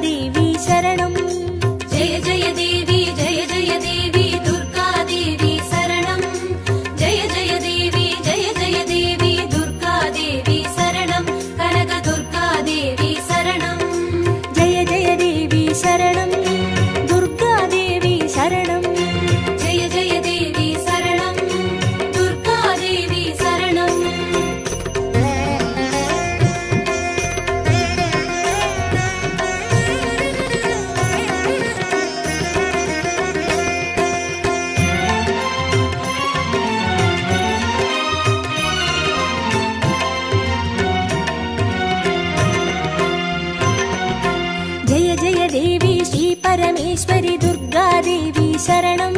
देवी शरणं जय जय देवी दुर्गा देवी शरणं जय जय देवी दुर्गा देवी शरणं कनक दुर्गा देवी शरणं जय जय देवी शरणं दुर्गा देवी शरणं जय जय देवी शरणं दुर्गा देवी शरणं जय जय देवी श्री परमेश्वरी दुर्गा देवी शरणं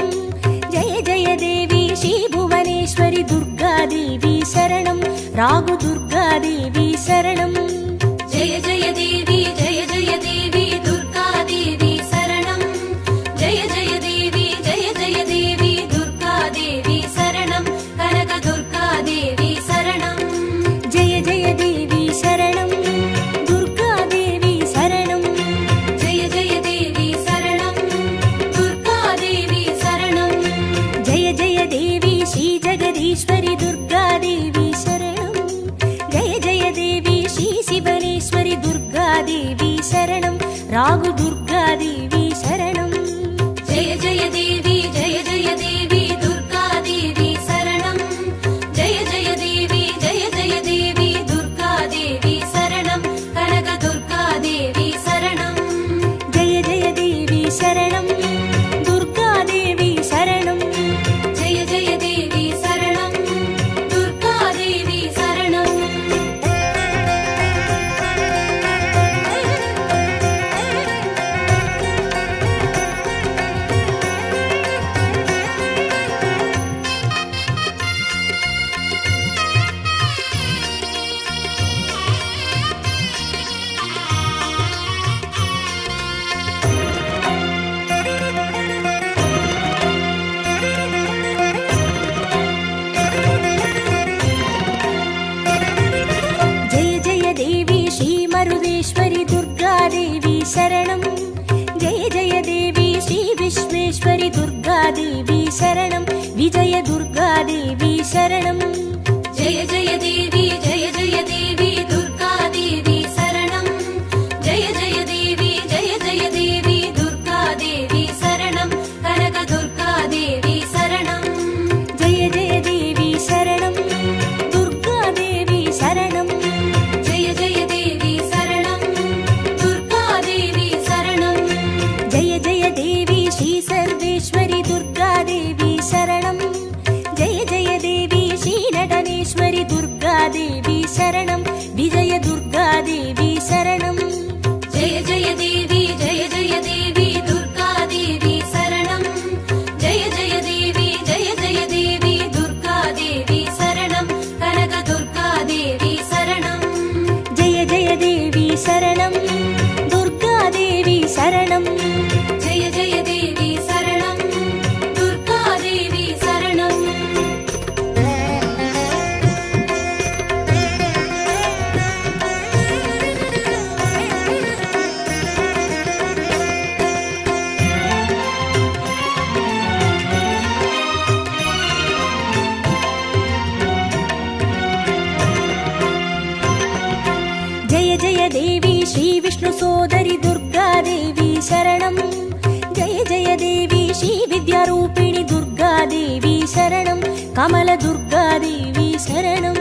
जय जय देवी श्री भुवनेश्वरी दुर्गा देवी शरणं रागु दुर्गा देवी शरणं जय जय देवी दुर्गा देवी शरणं जय जय देवी दुर्गा देवी शरणं कनक दुर्गा देवी शरणं जय जय देवी शरणं दुर्गा देवी शरणं जय जय देवी शरणं दुर्गा देवी शरणं जय जय देवी श्री जगदीश्वरी दुर्गा देवी शरणं जय जय देवी श्री शिवनेश्वरी दुर्गा देवी शरणं रागु दुर्गा देवी शरणं जय जय देवी दुर्गा देवी शरणं जय जय देवी दुर्गा देवी शरणं कनक दुर्गा देवी शरणं जय जय देवी शरणं दुर्गा देवी शरणं जय जय देवी शरणं दुर्गा देवी शरणं जय जय देवी श्री मरुदेश्वरी दुर्गा देवी शरणं जय जय देवी श्री विश्वेश्वरी दुर्गा देवी शरणं विजय दुर्गा देवी शरणं जय जय देवी दुर्गा देवी शरणं जय जय देवी दुर्गा देवी शरणं कनक दुर्गा देवी शरणं जय जय देवी शरणं दुर्गा देवी शरणं जय जय देवी शरणं दुर्गा देवी शरणं जय जय देवी श्री सर्वेश्वरी दुर्गा देवी शरणं जय जय देवी श्री नटनेश्वरी दुर्गा देवी शरणं विजय दुर्गा देवी शरणं जय जय देवी दुर्गा देवी शरणं जय जय देवी दुर्गा देवी शरणं कनक दुर्गा देवी शरणं जय जय देवी शरणं दुर्गा देवी शरणं जय जय देवी शरणं दुर्गा देवी शरणं जय जय देवी श्री विष्णु सोदरी दुर्गा देवी शरणं जय जय देवी श्री विद्यारूपिणी दुर्गा देवी शरणं कमल दुर्गा देवी शरणं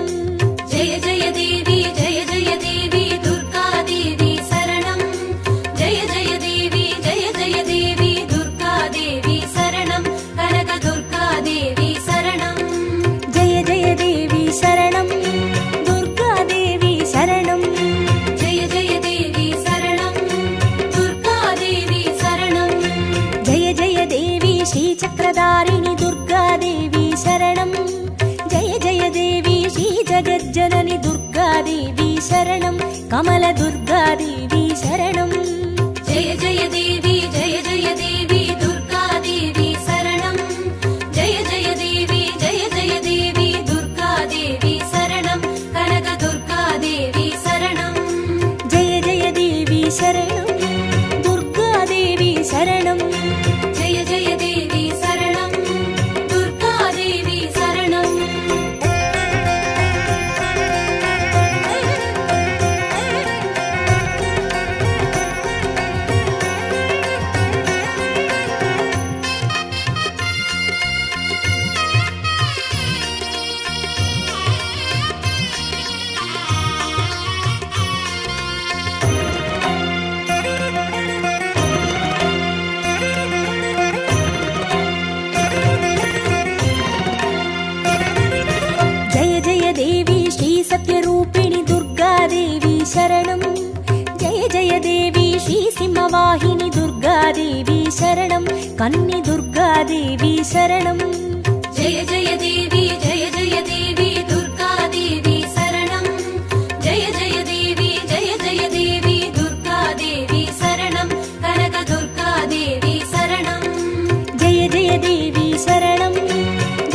जय जय देवी दुर्गा देवी शरणं जय जय देवी दुर्गा देवी शरणं कनक दुर्गा देवी शरणं जय जय देवी शरणं दुर्गा देवी शरणं जय जय देवी शरणं दुर्गा देवी शरणं जय जय देवी श्री चक्रधारिणी दुर्गा देवी शरणं जय जय देवी श्री जगज्जननी दुर्गा देवी शरणं कमल दुर्गा देवी शरणं जय जय देवी दुर्गा देवी शरणं जय जय देवी दुर्गा देवी शरणं कनक दुर्गा देवी शरणं जय जय देवी शरणं देवी श्रीसिंहवाहिनी दुर्गादेवी शरणं कन्नि दुर्गादेवी शरणं जय जय देवी दुर्गादेवी शरणं जय जय देवी दुर्गादेवी शरणं कनक दुर्गादेवी शरणं जय जय देवी शरणं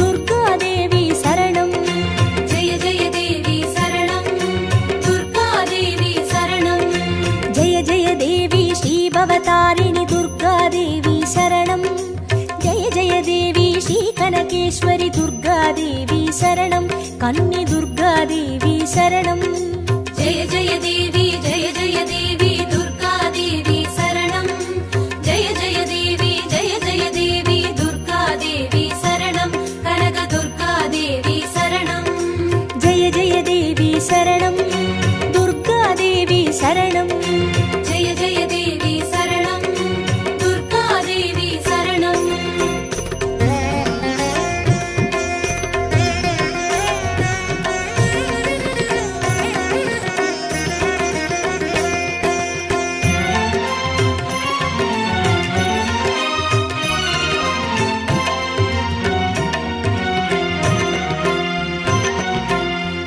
दुर्गादेवी शरणं जय जय देवी शरणं दुर्गादेवी शरणं जय जय देवी श्रीभवतारिणि दुर्गादेवी शरणं जय जय देवी श्रीकनकेश्वरि दुर्गादेवी शरणं कन्नि दुर्गादेवी शरणं जय जय देवी दुर्गादेवी शरणं जय जय देवी दुर्गादेवी शरणं कनक दुर्गादेवी शरणं जय जय देवी शरणं दुर्गादेवी शरणं जय जय देवी शरणं दुर्गादेवी शरणं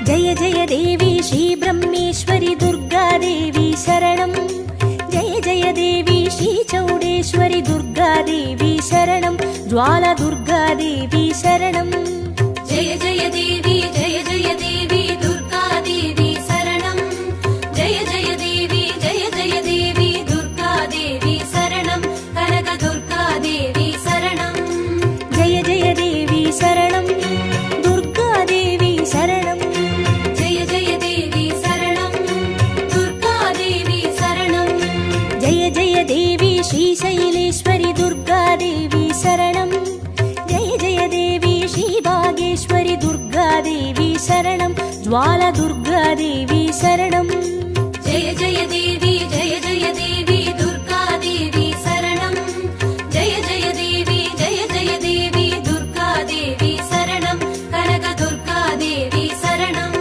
जय जय देवी श्रीब्रह्मेश्वरि दुर्गादेवी शरणं जय जय देवी श्रीचौडेश्वरि दुर्गादेवी शरणं ज्वाला दुर्गादेवी शरणं जय जय देवी दुर्गादेवी शरणं जय जय देवी दुर्गादेवी शरणं कनक दुर्गादेवी शरणं जय जय देवी शरणं दुर्गादेवी शरणं जय जय देवी शरणं दुर्गादेवी शरणं जय जय देवी श्रीशैलेश्वरि दुर्गादेवी शरणं जय जय देवी श्रीबागेश्वरि दुर्गादेवी शरणं ज्वाला दुर्गादेवी शरणं जय जय देवी दुर्गादेवी शरणं जय जय देवी दुर्गादेवी शरणं कनक दुर्गादेवी शरणं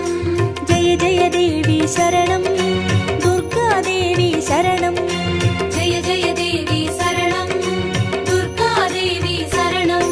जय जय देवी शरणं दुर्गादेवी शरणं जय जय देवी शरणं दुर्गादेवी शरणं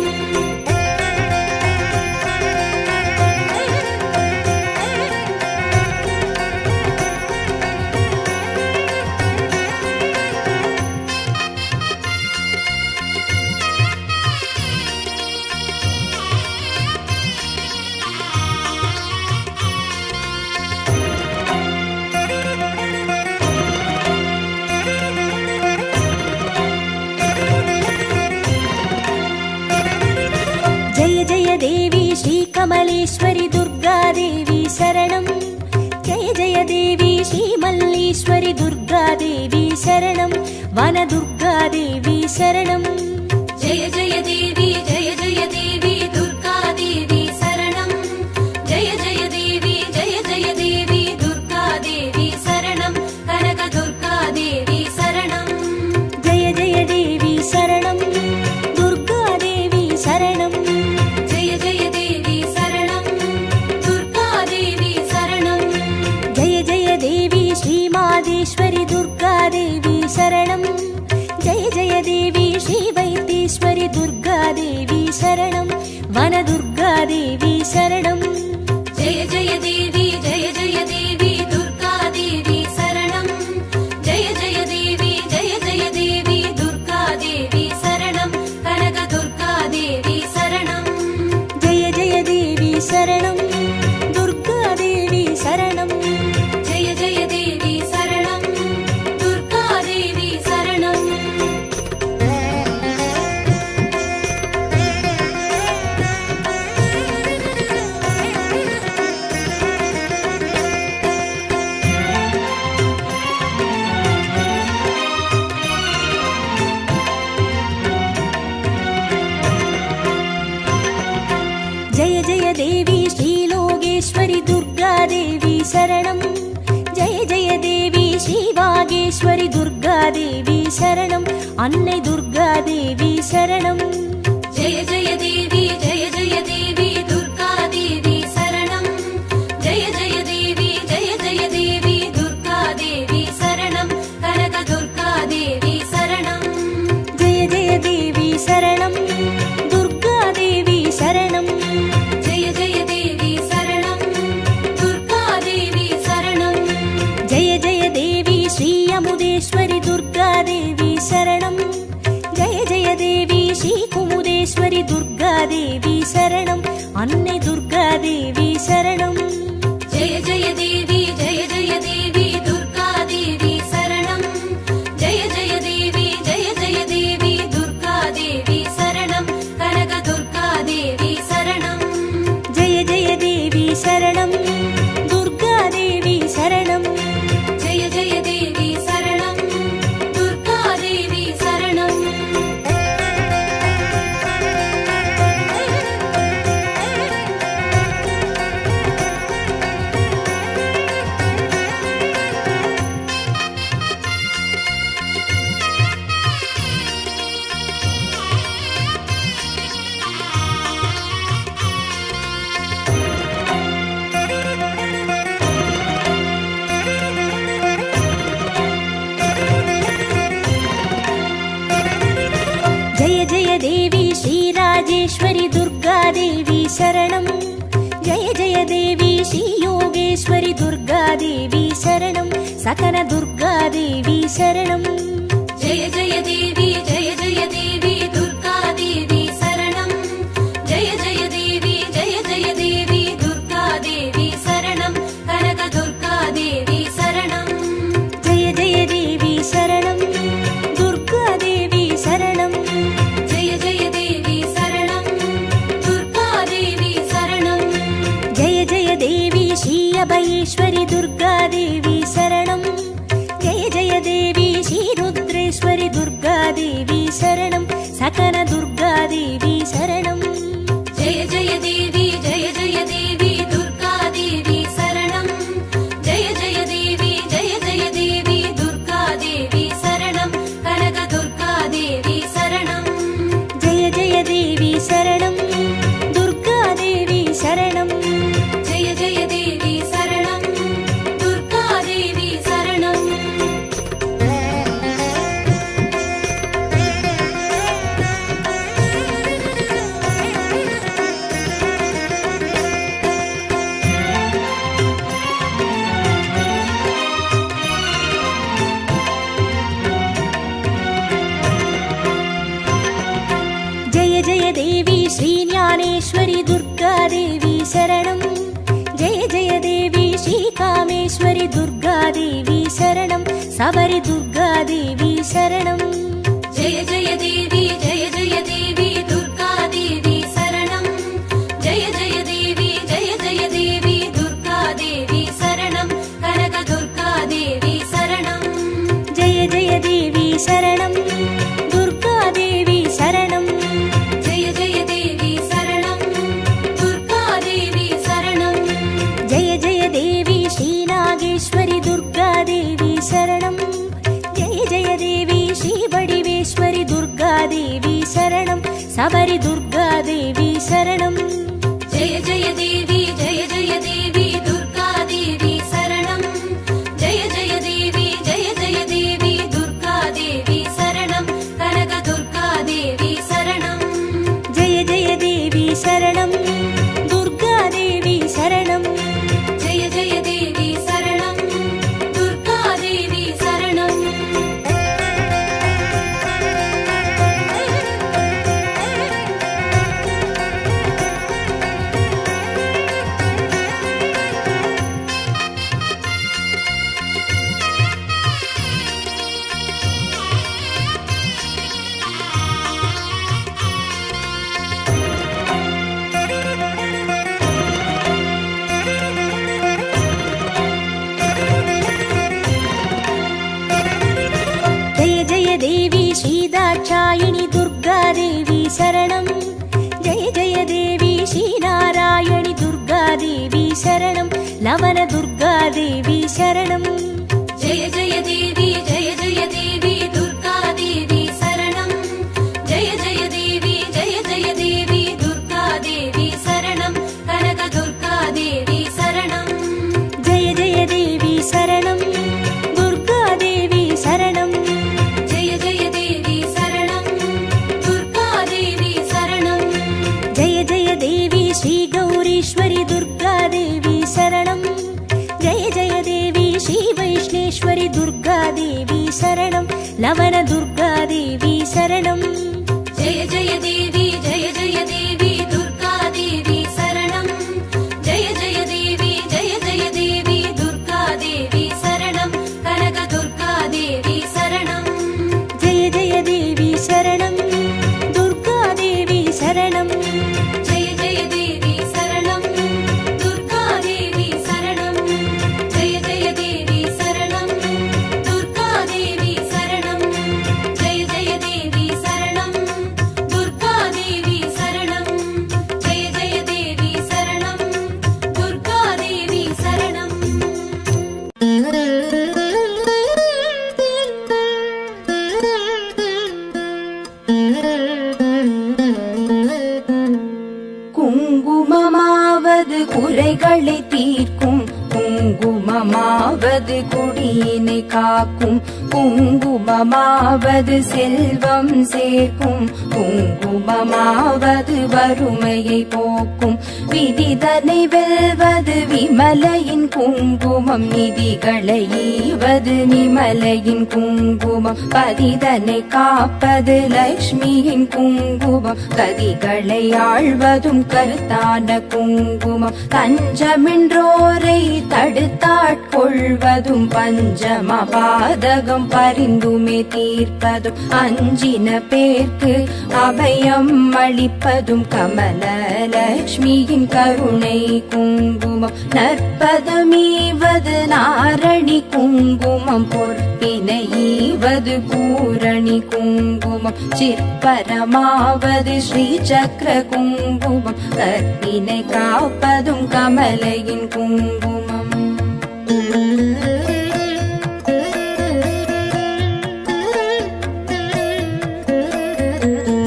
जय जय देवी श्रीकमलेश्वरि दुर्गादेवी शरणं जय जय देवी श्रीमल्लीश्वरि दुर्गादेवी शरणं वनदुर्गादेवी शरणं जय जय देवी दुर्गादेवी शरणं जय जय देवी दुर्गादेवी शरणं कनक दुर्गादेवी शरणं जय जय देवी शरणं दुर्गादेवी शरणं जय जय देवी शरणं दुर्गादेवी शरणं जय जय देवी श्रीमादेश्वरि दुर्गादेवी शरणं जय जय देवी श्रीवैद्येश्वरि दुर्गादेवी शरणं वनदुर्गादेवी शरणं जय जय देवी दुर्गादेवी शरणं जय जय देवी दुर्गादेवी शरणं कनक दुर्गादेवी शरणं जय जय देवी शरणं दुर्गादेवी शरणं जय जय देवी शरणं दुर्गादेवी शरणं जय जय देवी श्रीलोकेश्वरि दुर्गादेवी शरणं जय जय देवी श्रीवागेश्वरि दुर्गादेवी शरणं अन्नै दुर्गादेवी शरणं जय जय देवी दुर्गादेवी शरणं जय जय देवी दुर्गादेवी शरणं कनक துர்காதேவி சரணம். அன்னை துர்காதேவி சரணம். ஜெய ஜெய தேவி ஜெய ஜெய தேவி துர்கா தேவி சரணம். ஜெய ஜெய தேவி ஜெய ஜெய தேவி துர்கா தேவி சரணம். கனக துர்கா தேவி சரணம். ஜெய ஜெய தேவி சரணம். துர்காதேவி சரணம். ஜெய ஜெய தேவி சரணம். துர்கா தேவி சரணம். ஜெய ஜெய தேவி ஸ்ரீராஜேஸ்வரி துர்காதேவி சரணம். ஜெய ஜெய தேவி ஸ்ரீ யோகேஸ்வரி துர்காதேவி சரணம். சகன துர்காதேவி சரணம். ஜெய ஜெய தேவி ஜெய ஜெய தேவி துர்கா தேவி சரணம். ஜெய ஜெய தேவி ஜெய ஜெய தேவி துர்கா தேவி சரணம். கனக துர்கா தேவி சரணம். ஜெய ஜெய தேவி சரணம். துர்காதேவி சரணம். ஜெய ஜெய தேவி சரணம். துர்கா தேவி சரணம். ஜெய ஜெய தேவி ஸ்ரீ அபயேஸ்வரி துர்காதேவி சரணம். ஜெய ஜெய தேவி ஸ்ரீ ருத்ரேஸ்வரி துர்காதேவி சரணம். சகன துர்காதேவி சரணம். ஜெய ஜெய தேவி ஜெய ஜெய தேவி துர்கா தேவி சரணம். ஜெய ஜெய தேவி ஜெய ஜெய தேவி துர்கா தேவி சரணம். கனக துர்கா தேவி சரணம். ஜெய ஜெய தேவி சரணம். துர்காதேவி சரணம். ஜெய ஜெய தேவி சரணம். துர்கா தேவி சரணம். ஜெய ஜெய தேவி ஸ்ரீ ஞானேஸ்வரி துர்காதேவி சரணம். ஜெய ஜெய தேவி ஸ்ரீ காமேஸ்வரி துர்காதேவி சரணம். சபரி துர்காதேவி சரணம். ஜெய ஜெய தேவி ஜெய ஜெய தேவி துர்கா தேவி சரணம். ஜெய ஜெய தேவி ஜெய ஜெய தேவி துர்கா தேவி சரணம். கனக துர்கா தேவி சரணம். ஜெய ஜெய தேவி சரணம். துர்காதேவி சரணம். ஜெய ஜெய தேவி சரணம். துர்கா தேவி சரணம். ஜெய ஜெய தேவி ஸ்ரீ நாகேஸ்வரி துர்காதேவி சரணம். ஜெய ஜெய தேவி ஸ்ரீ வடிவேஸ்வரி துர்காதேவி சரணம். சபரி துர்காதேவி சரணம். ஜெய ஜெய தேவி ஜெய ஜெய தேவி துர்கா தேவி சரணம். ஜெய ஜெய தேவி ஜெய ஜெய தேவி துர்கா தேவி சரணம். கனக துர்கா தேவி சரணம். ஜெய ஜெய தேவி சரணம். துர்காதேவி சரணம். ஜெய ஜெய தேவி சரணம். துர்கா தேவி சரணம். ஜெய ஜெய தேவி ஸ்ரீ தாட்சாயினி துர்காதேவி சரணம். ஜெய ஜெய தேவி ஸ்ரீ நாராயணி துர்காதேவி சரணம். லவன துர்காதேவி சரணம். ஜெய ஜெய தேவி ஜெய ஜெய தேவி துர்கா தேவி சரணம். ஜெய ஜெய தேவி ஜெய ஜெய தேவி துர்கா தேவி சரணம். கனக துர்கா தேவி சரணம். ஜெய ஜெய தேவி சரணம். துர்காதேவி சரணம். ஜெய ஜெய தேவி சரணம். துர்கா தேவி சரணம். ஜெய ஜெய தேவி ஸ்ரீ கௌரீஸ்வரி துர்காதேவி சரணம். ஜெய ஜெய தேவி ஸ்ரீ வைஷ்ணேஸ்வரி துர்காதேவி சரணம். லவன துர்காதேவி சரணம். ஜெய ஜெய தேவி ஜெய ஜெய தேவி குங்குமமாவது குறைகளை தீர்க்கும், குங்குமமாவது குடியினை காக்கும், குங்குமமாவது செல்வம் சேர்க்கும், குங்குமமாவது வறுமையை போக்கும். விதிதனை வெல்வது விமலையின் குங்குமம், நிதிகளை ஈவது நிமலையின் குங்குமம். பதிதனை காப்பது லக்ஷ்மியின் குங்குமம், கதிகளை ஆழ்வதும் கருத்தான குங்குமம். தஞ்சமென்றோரை தடுத்தாட்கொள்வதும், பஞ்சம பாதகம் பரிந்துமே தீர்ப்பதும், அஞ்சின பேர்க்கு அபயம் அளிப்பதும் கமல லக்ஷ்மியின் கருணை குங்குமம். நற்பதமீவது நாரணி குங்குமம், பொற்பினை ஈவது பூரணி குங்குமம். சிற்பரமாவது ஸ்ரீ சக்கர குங்குமம், கற்பினை காப்பதும் கமலையின் குங்குமம்.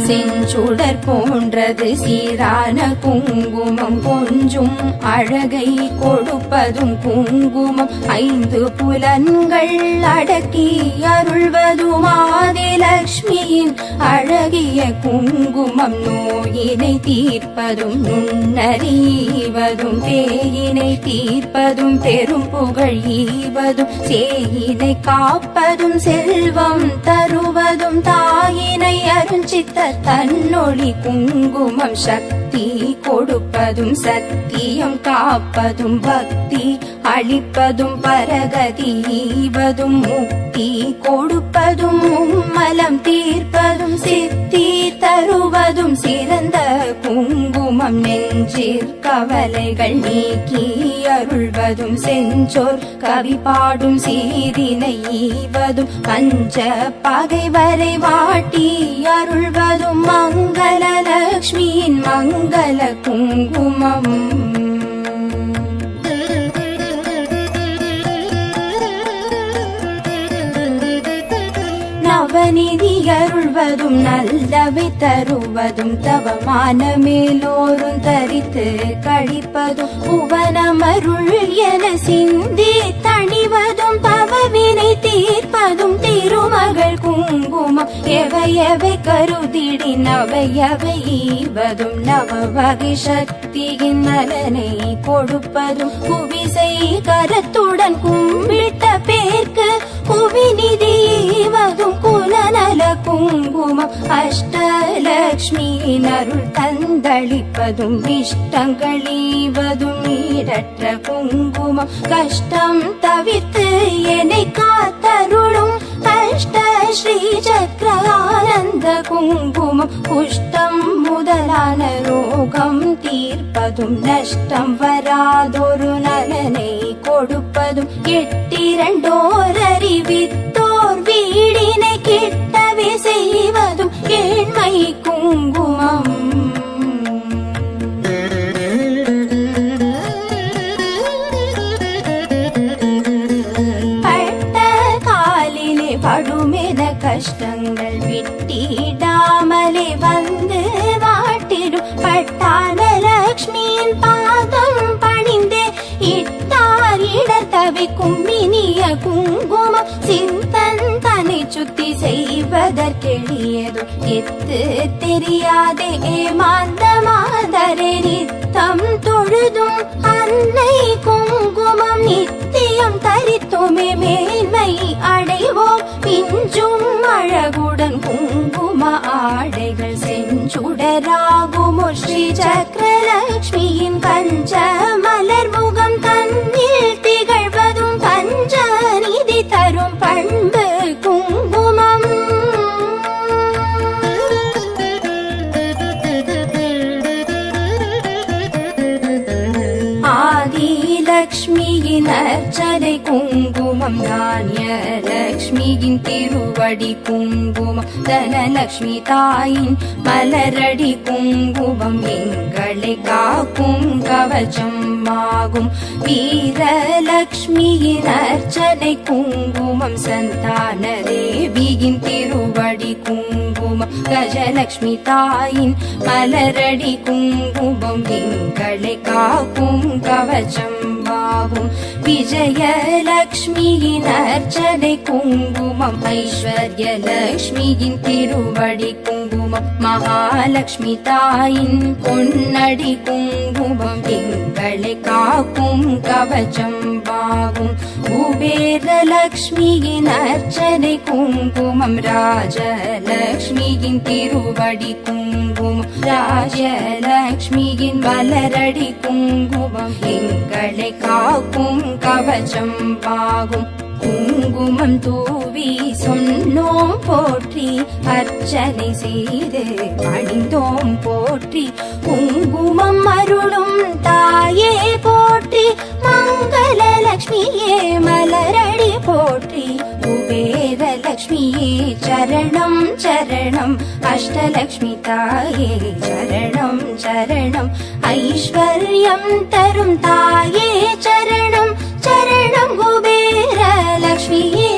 செஞ்சுடர் போன்றது சீரான குங்குமம், கொஞ்சும் அழகை கொடுப்பதும் குங்குமம். 5 புலன்கள் அடக்கி அருள்வதும் ஆதிலக்ஷ்மியின் அழகிய குங்குமம். நோயினை தீர்ப்பதும் நுண்ணறிவதும், பேயினை தீர்ப்பதும் பெரும் புகழ் ஈவதும், சேயினை காப்பதும் செல்வம் தருவதும், தாயினை அருஞ்சித்த தன்னொளி குங்குமம். சக்தி கொடுப்பதும் சத்தியம் காப்பதும், பக்தி அளிப்பதும் பரகதி ஈவதும், முக்தி கொடுப்பதும் மும்மலம் தீர்ப்பதும், சித்தி தருவதும் சிறந்த குங்குமம். நெஞ்சிற் கவலைகள் நீக்கி அருள்வதும், செஞ்சோர் கவி பாடும் சீரினை ஈவதும், பஞ்ச பகைவரை வாட்டி அருள்வதும், மங்கள லக்ஷ்மியின் மங்கள குங்குமம். நவநிதி அருள்வதும் நல்லவை தருவதும், தவமான மேலோரும் தரித்து கழிப்பதும், புவனமருள் என சிந்தி தணிவதும், பவவினை தீர்ப்பதும் திருமகள் குங்குமம். எவையவை கருதிடி நவையவை ஈவதும், நவ வகை சக்தியின் நலனை கொடுப்பதும், புவிசை கரத்துடன் கும்பிட்ட பேர்க்கு புவிநிதி ஈவதும் குலநல குங்குமம். அஷ்டலக்ஷ்மியின் அருள் தந்தளிப்பதும், இஷ்டங்கள் ஈவதும் ஈடற்ற குங்குமம். கஷ்டம் தவிர்த்து என்னை காத்தருளும் அஷ்ட ஸ்ரீ சக்கர ஆனந்த குங்குமம். குஷ்டம் முதலான ரோகம் தீர்ப்பதும், நஷ்டம் வராதொரு நலனை கொடுப்பதும், 8 அறிவித்தோர் வீடினை கிட்டவே செய்வதும் ஏழ்மை குங்குமம். பட்ட காலிலே படுமென கஷ்டங்கள் விட்டிடாமலே வந்து வாட்டிடும், பட்டான லக்ஷ்மியின் பாதம் பணிந்தே இட்டார் இடர் தவிக்கும் இனிய குங்குமம். சிந்தன் தன்னை சுத்தி செய்வதற்கெளியதும், எத்து தெரியாதே ஏமாந்த மாதரே நித்தம் தொழுதும் அன்னை குங்குமம். நித்தியம் தரித்துமே மேன்மை அடைவோம், பிஞ்சும் அழகுடன் குங்கும ஆடைகள் செஞ்சுடராகுமோ. ஸ்ரீ சக்கரலக்ஷ்மியின் கஞ்ச மலர் முகம் தன்னில் திகழ்வதும், பஞ்ச நிதி தரும் பண்பு குங்குமம். ஆதிலக்ஷ்மியின் அர்ச்சனை குங்குமம், தானிய லக்ஷ்மியின் திருவடி குங்குமம், தனலக்ஷ்மி தாயின் மலரடி குங்குமம். எங்களை காக்கும் கவச்சம் ஆகும் வீரலக்ஷ்மியின் அர்ச்சனை குங்குமம், சந்தான தேவியின் திருவடி குங்குமம், கஜலக்ஷ்மி தாயின் மலரடி குங்குமம் எங்களை காக்கும் கவச்சம்பாகும் விஜயலக்ஷ்மியின் அர்ச்சனை குங்குமம் ஐஸ்வர்யலக்ஷ்மியின் திருவடி குங்குமம் மகாலட்சுமி தாயின் பொன்னடி குங்குமம் எங்களை காக்கும் கவச்சம்பாகும் குபேரலக்ஷ்மியின் அர்ச்சனை குங்குமம் ராஜலக்ஷ்மியின் திருவடி குங்குமம் ராஜலக்ஷ்மியின் மலரடி குங்குமம் எங்களை காக்கும் கவச்சம்பாகும் குங்குமம் தூவி சொன்னோம் போற்றி அர்ச்சனை செய்து பணிந்தோம் போற்றி குங்குமம் அருளும் தாயே போற்றி மங்களலக்ஷ்மியே மலரடி போற்றி குபேரலக்ஷ்மியே சரணம் சரணம் அஷ்டலக்ஷ்மி தாயே சரணம் சரணம் ஐஸ்வர்யம் தரும் தாயே சரணம் சரணம் குபேரலக்ஷ்மியே